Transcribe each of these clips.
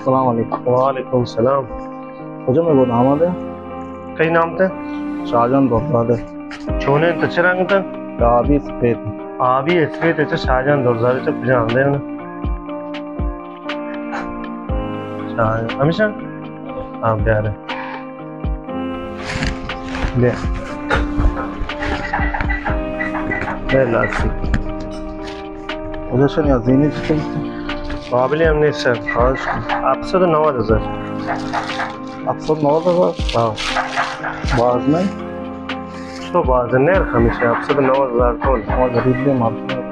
वालेकुम सलाम। मुझे मैं वो नाम है कई नाम थे शाहजहान दरजादे छोने तो रंग था आबी सफेद आबी सफेद थे शाहजहान दरजादे तो जानते हैं ना हमेशा हाँ प्यारे ले लासी मुझे शनि अजीनी चिकन काबिल हमने सर खास आपसे तो 9000 अक्सर 9000 हाँ बाज में तो बाज़नेर हमेशा आपसे तो 9000 तो और गरीब ने मारते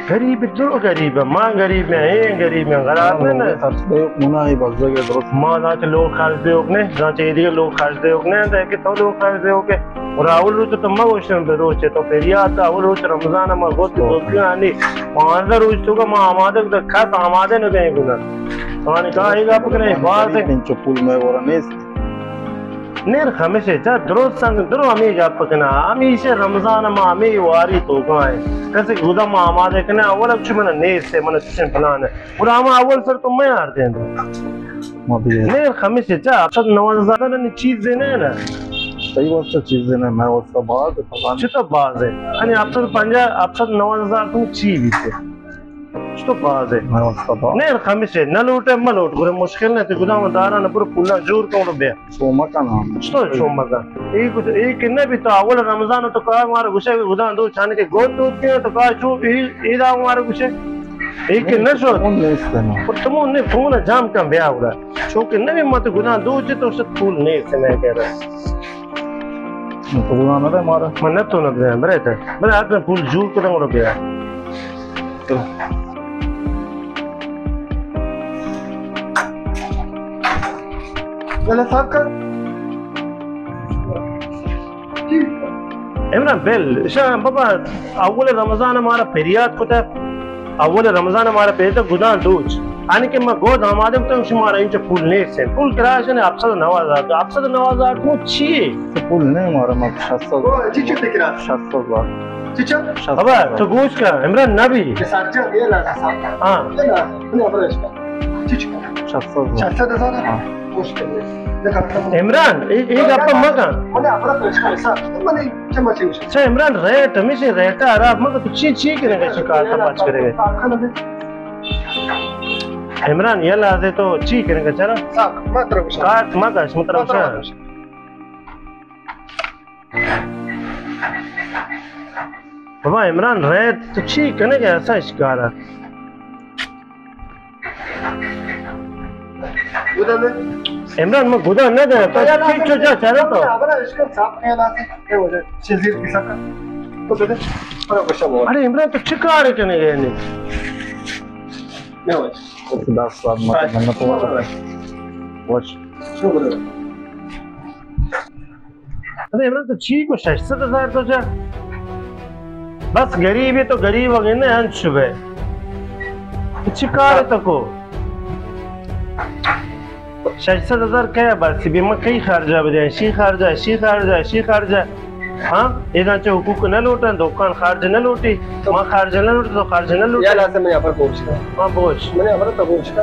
गरीब जो गरीब है माँ गरीब में है गरीब में गराब में ना खर्च दे मुना ही बस जगह दोस्त माँ जाके लोग खर्च दे ओकने जाके ये लोग खर्च दे ओकने तो कि तो लोग खर्च दे ओके और आवल रोज तो मग ओशन पे रोज तो पेरिया तो आवल रोज रमजान में बहुत दोस्तियां आनी पांच रोज तो का माँ आमादे तो खास आमादे न गए गुना तो ने कहा ये आप करे बात है चुपुल में और नेस नेर हमेशा जा द्रोस संग द्रो हमें जा पकना हमेशा रमजान में हमें वारी तो गाए कैसे गुदा माँ आमादे कने अवल अच्छे मन नेस से मन अच्छे प्लान है और हम अवल सर तो मैं हार दे नेर हमेशा जा सब 9000 ना चीज देने ना सही वास्ते चीजें ना मैं उसका बाद तो बाज है यानी आप सब 9000 तुम ची भी थे तो बाज है मैं उसका बाद नहीं हमेशा न लूटे म लूट पूरे मुश्किल नहीं थे गुदाम दारा न पूरा पुल्ला जोर को बे सोमा का नाम तो सोमा का एक किन्ने भी तो अवल रमजान तो का मार गुसे गुदाम दो छाने के गोद दूध के तो का चू ईद आ मार गुसे एक किन्ने सो और तुम ने फोन जाम कम ब्याह हुआ छो किन्ने भी मत गुदाम दो तो सब फूल नहीं से मैं कह रहा तो बुरा ना है मारा मन तो न दे बरे थे बरे हाथ में फूल जूर को दंग रुपया तो चले साहब का इमरान बेल शाह बाबा अव्वल रमजान हमारा फेरियात को था अव्वल रमजान हमारा पे तो गुदान दूज आने के मैं गोद हमारे तो शुमार इंच फूल नहीं से फूल कराश ने आपसे 9000 तो आपसे 9000 को छी फूल नहीं हमारा मत 700 ओ चिचू दिखरा 700 बार चिचू बाबा तो गोश का इमरान नबी साचा ये ला हां ना ने अपरेश का चिचू 700 हां मुश्किल है देखा इमरान एक आपका मगा मैंने अपना प्रश्न ऐसा मैंने क्षमा चाहिए अच्छा इमरान रेट हमेशा रेट आ रहा मगर तो छी छी करेगा शिकायत बात करेगा इमरान ये लाजे तो ची करेगा चला साहब मात्र काट मगाश मतलब बाबा इमरान रेट तो ची करेगा ऐसा शिकार है इमरान मैं गुदा न दे तो ठीक जो जा चला तो हमारा इसका साफ नहीं लाते ये हो जाए शिजिर की सका तो दे पर कुछ बोल अरे इमरान तो चिकार करने गए नहीं नहीं हो 10 साल मत तो वॉच अरे इमरान तो ठीक को 600,000 तो जा बस गरीब है तो गरीब वगे ना अंश सुबह चिकार तो को 600,000 क्या है बस बीमा कई खर्चा बजाय शी खर्चा हाँ इधर से हुकूक न लौटा दुकान खर्च न लौटी माँ खर्च न लौटी तो खर्च न लौटी या लासे मैं यहाँ पर पहुँचता हाँ पहुँच मैंने यहाँ पर तो पहुँचता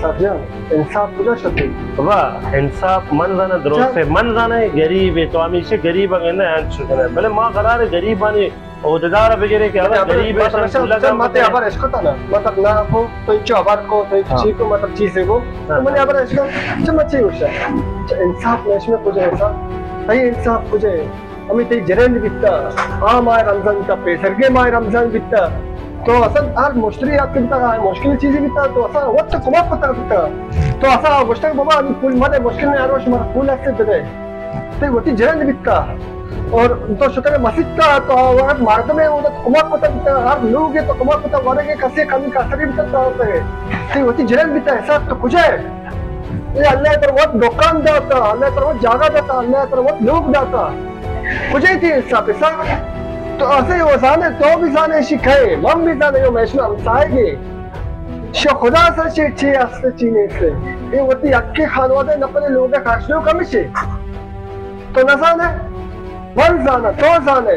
साथिया इंसाफ पूजा शक्ति वाह इंसाफ मन जाना द्रोह से मन जाना है गरीब है तो हमेशा गरीब है ना अंश है भले माँ करार है गरीब बने ओहदेदार वगैरह के अगर गरीब है मत यहाँ पर इसको था ना मतलब ना को तो इच्छा आबार को तो इच्छी को मतलब चीज़ है को तो मैंने यहाँ पर इसको चम्मच ही उठा इंसाफ में इसमें पूजा इंसाफ सही इंसाफ पूजे हमें ते जरेंद्र बित्ता हाँ माय रमजान बित्ता पेसरगे माय रमजान बित्ता तो असल हर मुश्किल आपके बित्ता मुश्किल चीज़ें बित्ता तो असल वक्त कुमार पता बित्ता तो असल मुश्किल बाबा अभी फूल मरे मुश्किल में यारों शुमार फूल ऐसे बने तो वो ती जरेंद्र बित्ता और तो शुक्र मस्जिद का तो वहाँ मार्ग में वो तो कुमार पता बित्ता हर लोग है तो कुमार पता वाले के कैसे कमी का असर बित्ता होता है तो वो ती जरेंद्र बित्ता ऐसा तो कुछ है ये अल्लाह तर बहुत दुकान जाता अल्लाह तर बहुत जागा जाता अल्लाह तर बहुत लोग जाता मुझे थी ऐसा पैसा तो ऐसे वो जाने तो भी जाने शिखाए मम भी जाने यो मैच में हम साएंगे शो खुदा से ची आस्ते चीने से ये वती अक्के खानवादे नपने लोग का खासलो कमी से तो न जाने वन जाना तो जाने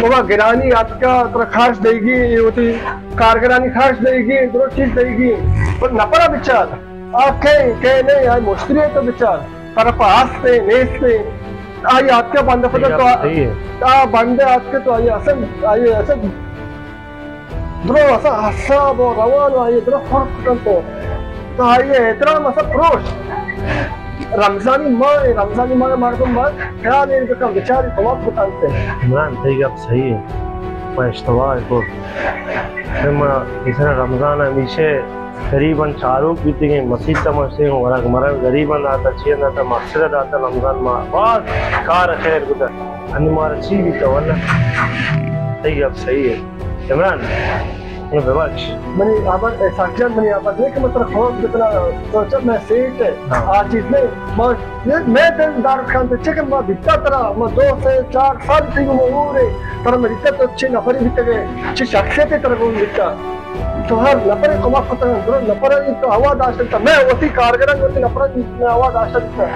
बाबा गिरानी आपका तो खास देगी ये होती कारगरानी खास देगी दो चीज देगी पर नपरा बिचार आप कहे नहीं यार मुश्किल है तो बिचार पर पास पे नेस पे आई आपके बंदे पर तो बंदे आपके तो आई असल द्रो असा हसाब और रवान आई द्रो फर्क तो आई इतना मसा प्रोश रमजानी माँ मर्दम बात क्या नहीं तो कम बेचारी तमाम बताते हैं इमरान तेरी अब सही है मैं इश्तवा है को मैं इस रमजान हमेशा करीबन चारों की थी मस्जिद समझते हूँ और हमारा गरीबन आता चीन आता मकसद आता रमजान माँ बहुत कार खैर गुजर हमारा ची भी तो वरना सही अब सही है इमरान ये बेबाश मैंने आबाद साक्षात मैंने आबाद देख मतलब खोज कितना सोचा मैं सेट है आज इसमें मैं दिन दार खान पे चिकन मां बिता तरह मैं 2 से 4 साल थी वो है पर मैं इतना तो अच्छे नफर भी तक अच्छी शख्सियत तरह वो बिता तो हर नफर को माफ करता है दूर नफर तो आवाज आ सकता मैं वही कारगर होती नफर में आवाज आ सकता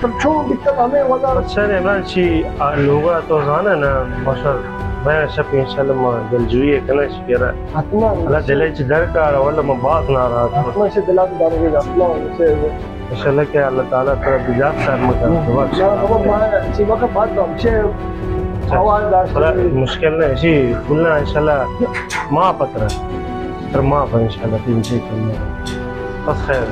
तो छू बिता हमें वजह अच्छा इमरान ची लोग तो जाना ना माशा मैं शब इंशाल्लाह मां दिलजुई है कना शिकरा आत्मा अल्लाह दिल च डर का वला मैं बात ना रहा आत्मा से दिला के डर गया आत्मा से इंशाल्लाह के अल्लाह ताला तेरा बिजात कर मका ना बाबा मैं सीमा का बात हमसे आवाज दाश्त मुश्किल नहीं शी खुलना इंशाल्लाह मां पत्र तर मां इंशाल्लाह तीन से करना बस खैर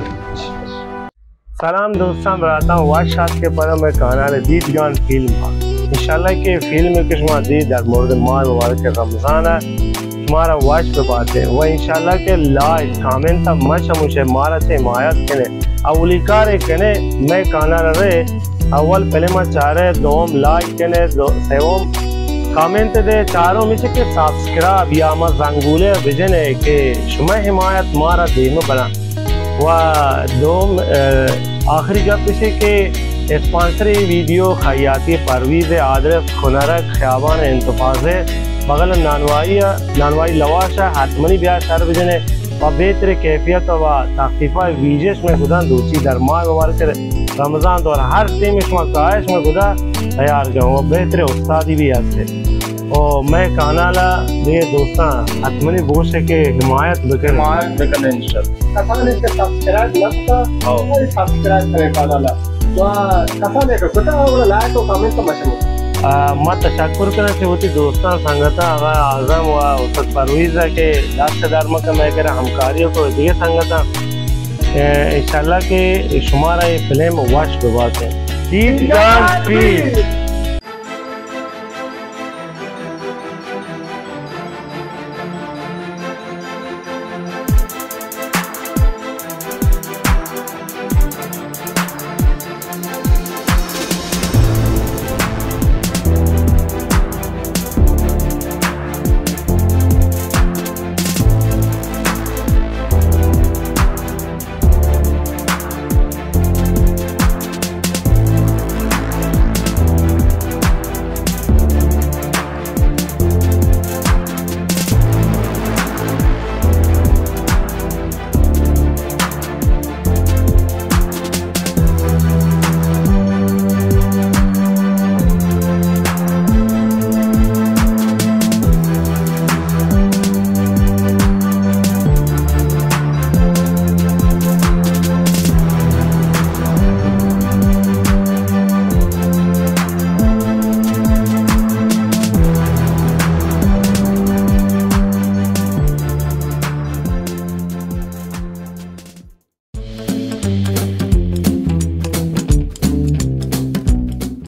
सलाम दोस्तों बराता हूँ वाशात के पर मैं कहना है दीदगान फिल्म इंशाल्लाह के फिल्म के शुमा दी दर मोर्द माल मुबारक रमजान है तुम्हारा वाश पे बात है वह इंशाल्लाह के लाइक कमेंट तब मच मुझे मारा से हिमायत कने अवलिकार कने मैं कहना रहे अव्वल पहले मैं चाह रहे दोम लाइक कने सेवम कमेंट दे चारों में से के सब्सक्राइब या मत रंगूले विजन है कि शुमा हिमायत मारा देम बना व दोम आखिरी जब किसी के स्पॉन्सरी वीडियो खयाती परवीज़ आदरफ खुनरक ख्याबान इंतफाज़े बगल नानवाई लवाशा हाथमनी ब्याह सार्वजने व बेहतर कैफियत व तखफीफा वीजेश में खुदा दूसरी दरमाग मुबारक रमज़ान और हर टीम इसमें कायश में खुदा तैयार जाऊँ बेहतर उस्तादी भी आते और मैं कहना ला ये दोस्ता हाथमनी बोश के हिमायत बिकने इंशाल्लाह सब्सक्राइब लगता और सब्सक्राइब करे काला कसा देखो कुछ और लाइक और कमेंट तो मशहूर मैं तशक्कुर करना चाहती दोस्तों संगता आगा आजम व उस्ताद परवीज़ के दास्तेदार में का मैं कह हमकारियों को दिए संगता इंशाल्लाह के शुमारा ये फिल्म वाश बात है दीदगान फिल्म।